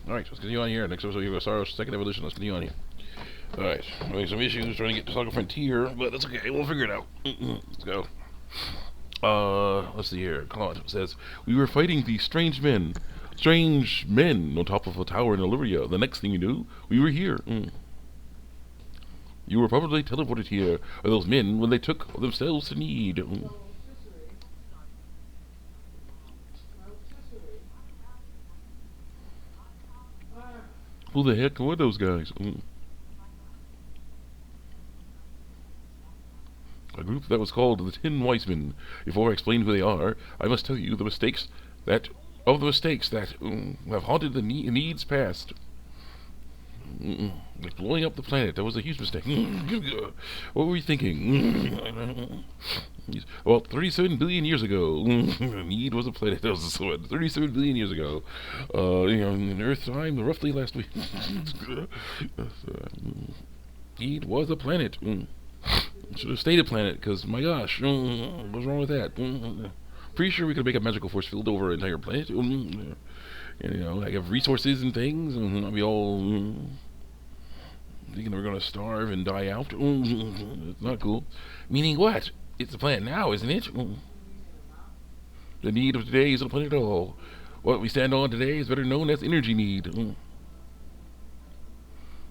Alright, let's continue on here. Next episode, you're going to start our second evolution. Let's continue on here. Alright, having some issues trying to get to Saga Frontier, but that's okay. We'll figure it out. Let's go. Let's see here. Claude says, we were fighting these strange men on top of a tower in Illyria. The next thing you knew, we were here. You were probably teleported here by those men when they took themselves to need. Who the heck were those guys? A group that was called the Tin Wise Men. Before I explain who they are, I must tell you that the mistakes that have haunted the needs past. Like blowing up the planet, that was a huge mistake. What were we thinking? Well, 37 billion years ago, Need was a planet. That was 37 billion years ago. In Earth time, roughly last week. Need was a planet. Should have stayed a planet, because my gosh, what's wrong with that? Pretty sure we could make a magical force field over an entire planet. Like have resources and things, and I'll be all thinking we're gonna starve and die out. It's not cool. Meaning what? It's a planet now, isn't it? The need of today is a planet at all. What we stand on today is better known as energy need.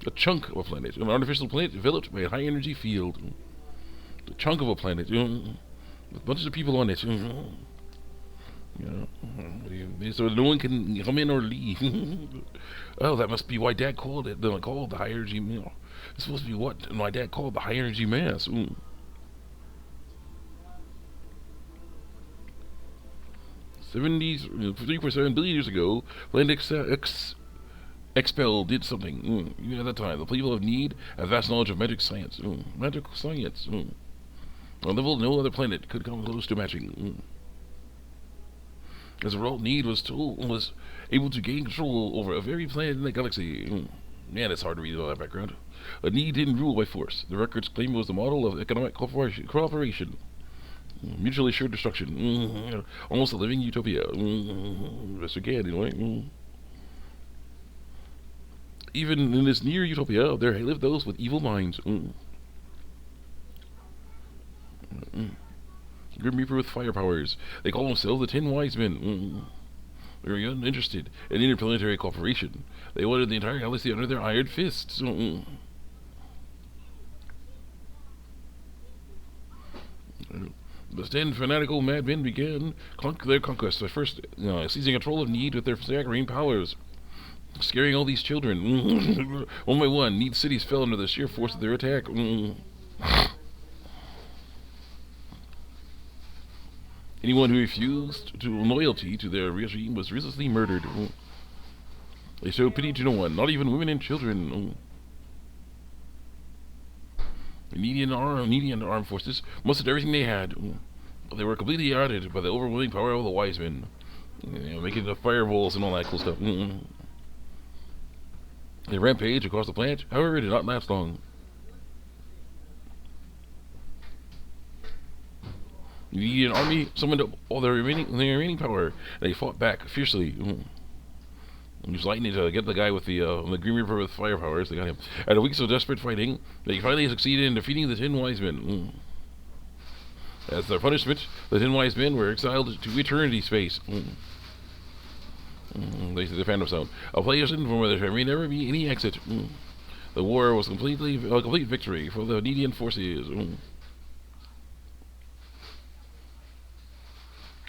A chunk of a planet, an artificial planet developed by a high energy field. The chunk of a planet, with bunches of people on it. So no one can come in or leave. Oh, that must be why Dad called it. Called the high energy. It's supposed to be what my dad called the high energy mass. 3.7 billion years ago, planet Expel did something. At that time, the people of Need have vast knowledge of magic science. Magical science. On a level no other planet could come close to matching. As a result, Need was able to gain control over a very planet in the galaxy. Man, it's hard to read all that background. But Need didn't rule by force. The records claim it was the model of economic cooperation. Mutually assured destruction. Almost a living utopia. Best we can, anyway. Even in this near utopia, there lived those with evil minds. Grim Reaper with fire powers. They call themselves the Tin Wise Men. They were uninterested in interplanetary cooperation. They wanted the entire galaxy under their iron fists. The 10 fanatical madmen began their conquest by first seizing control of Need with their staggering powers, scaring all these children. One by one, Need cities fell under the sheer force of their attack. Anyone who refused loyalty to their regime was ruthlessly murdered. They showed pity to no one, not even women and children. The Needian armed forces mustered everything they had. They were completely outdid by the overwhelming power of the wise men, making the fireballs and all that cool stuff. They rampaged across the planet. However, it did not last long. The Needian army summoned up all their remaining power, and they fought back fiercely. Used lightning to get the guy with the Green Reaper with fire powers. They got him. After weeks of desperate fighting, they finally succeeded in defeating the 10 Wise Men. As their punishment, the 10 Wise Men were exiled to eternity space. They said the Phantom Zone, a place from where there may never be any exit. The war was a complete victory for the Needian forces.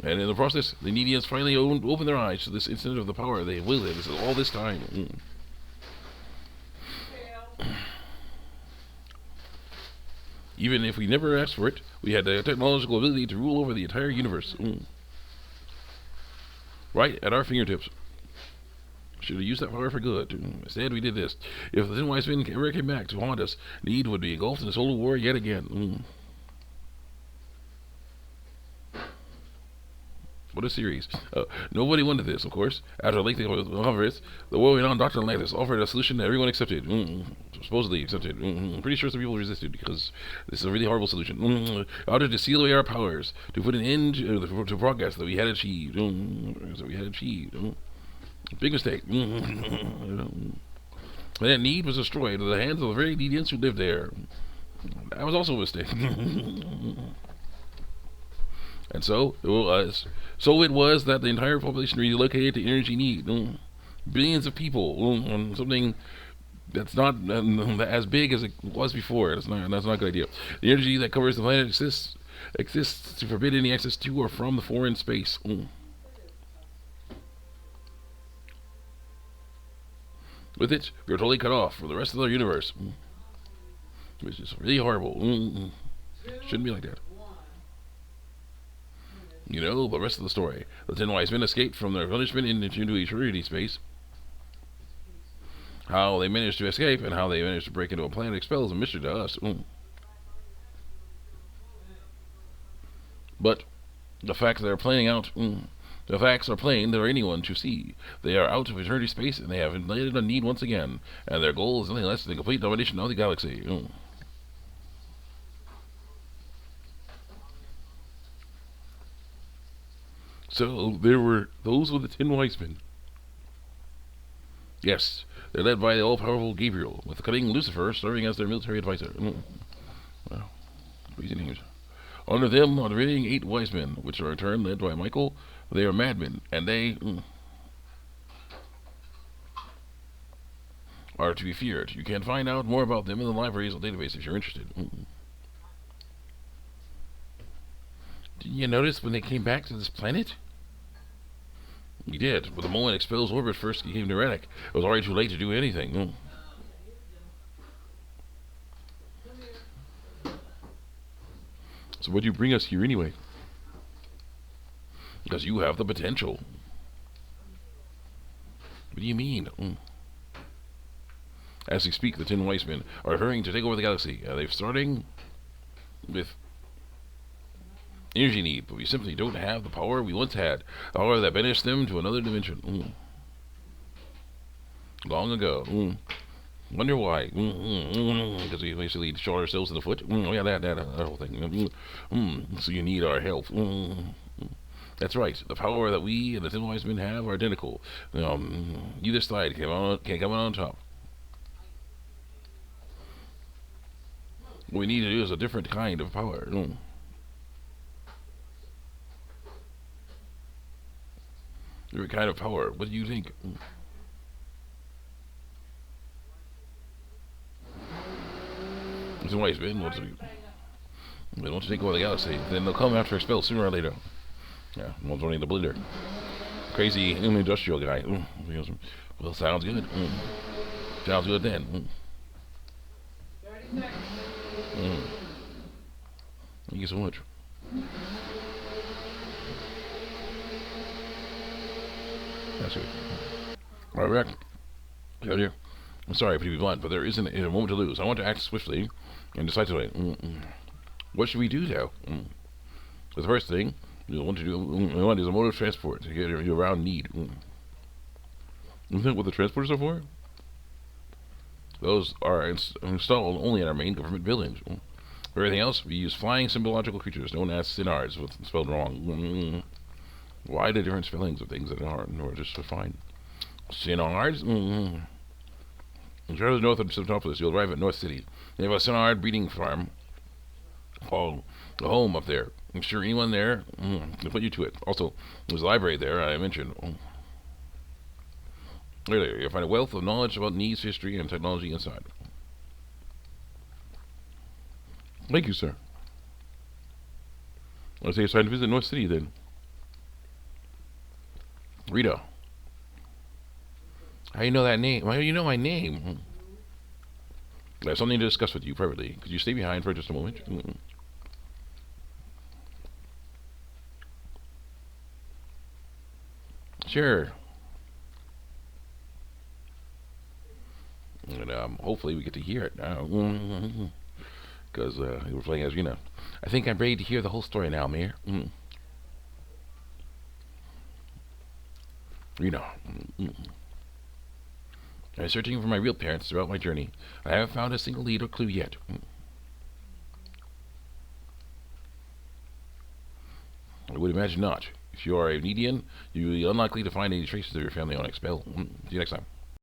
And in the process, the Needians finally opened their eyes to this incident of the power they wielded all this time. Even if we never asked for it, we had the technological ability to rule over the entire universe. Right at our fingertips. Should have used that power for good. Instead, we did this. If the 10 Wise Men ever came back to haunt us, Need would be engulfed in a solar war yet again. What a series. Nobody wanted this, of course. After a lengthy conference, the war went on. Dr. Atlantis offered a solution that everyone accepted. Supposedly accepted. Pretty sure some people resisted because this is a really horrible solution. In order to seal away our powers, to put an end to progress that we had achieved. Big mistake. That need was destroyed at the hands of the very needians who lived there. That was also a mistake. And so it was that the entire population relocated to energy need. Billions of people on something that's not as big as it was before. That's not a good idea. The energy that covers the planet exists to forbid any access to or from the foreign space. With it, we are totally cut off from the rest of the universe, which is really horrible. Shouldn't be like that. You know the rest of the story. The 10 wise men escaped from their punishment into eternity space. How they managed to escape and how they managed to break into a planet expels a mystery to us. But the fact that they're playing out, the facts are plain for anyone to see. They are out of eternity space and they have invaded a need once again, and their goal is nothing less than the complete domination of the galaxy. So there were those with the 10 wise men. Yes, they're led by the all-powerful Gabriel, with the cunning Lucifer serving as their military advisor. Well, crazy names. Under them are the remaining 8 wise men, which are in turn led by Michael. They are madmen, and they are to be feared. You can find out more about them in the library's database if you're interested. Did you notice when they came back to this planet? He did, but the moment Expel's orbit first became erratic, it was already too late to do anything. So why'd you bring us here anyway? Because you have the potential. What do you mean? As we speak, the 10 wise men are hurrying to take over the galaxy. They're starting with energy need, but we simply don't have the power we once had. The power that banished them to another dimension. Long ago. Wonder why? Because we basically shot ourselves in the foot. Yeah, that whole thing. So you need our help. That's right. The power that we and the 10 wise men have are identical. Either side can come on top. What we need to do is a different kind of power. Different kind of power. What do you think? The wise men want to take over the galaxy. Then they'll come after Expel sooner or later. Yeah, one's running the blender. Crazy industrial guy. Well, sounds good. Sounds good then. Thank you so much. That's good. All right, back. Here. I'm sorry to be blunt, but there isn't a moment to lose. I want to act swiftly and decisively. What should we do now? The first thing we want is a mode of transport to get you around need. Isn't that what the transporters are for? Those are installed only in our main government buildings. For everything else, we use flying symbological creatures known as synards, what's spelled wrong. Why the different spellings of things that aren't, or just fine? Synards? In Charlotte, north of Septopolis, you'll arrive at North City. They have a synard breeding farm called the Home up there. I'm sure anyone there can put you to it. Also, there's a library there I mentioned. Earlier, you'll find a wealth of knowledge about Nee's history and technology inside. Thank you, sir. I'll say it's time to visit North City then. Rita. How do you know that name? Why do you know my name? I have something to discuss with you privately. Could you stay behind for just a moment? Sure. And hopefully we get to hear it now. Because we're playing as Rena. I think I'm ready to hear the whole story now, Mayor. Rena. I'm searching for my real parents throughout my journey. I haven't found a single lead or clue yet. I would imagine not. If you are a median, you're unlikely to find any traces of your family on expel. See you next time.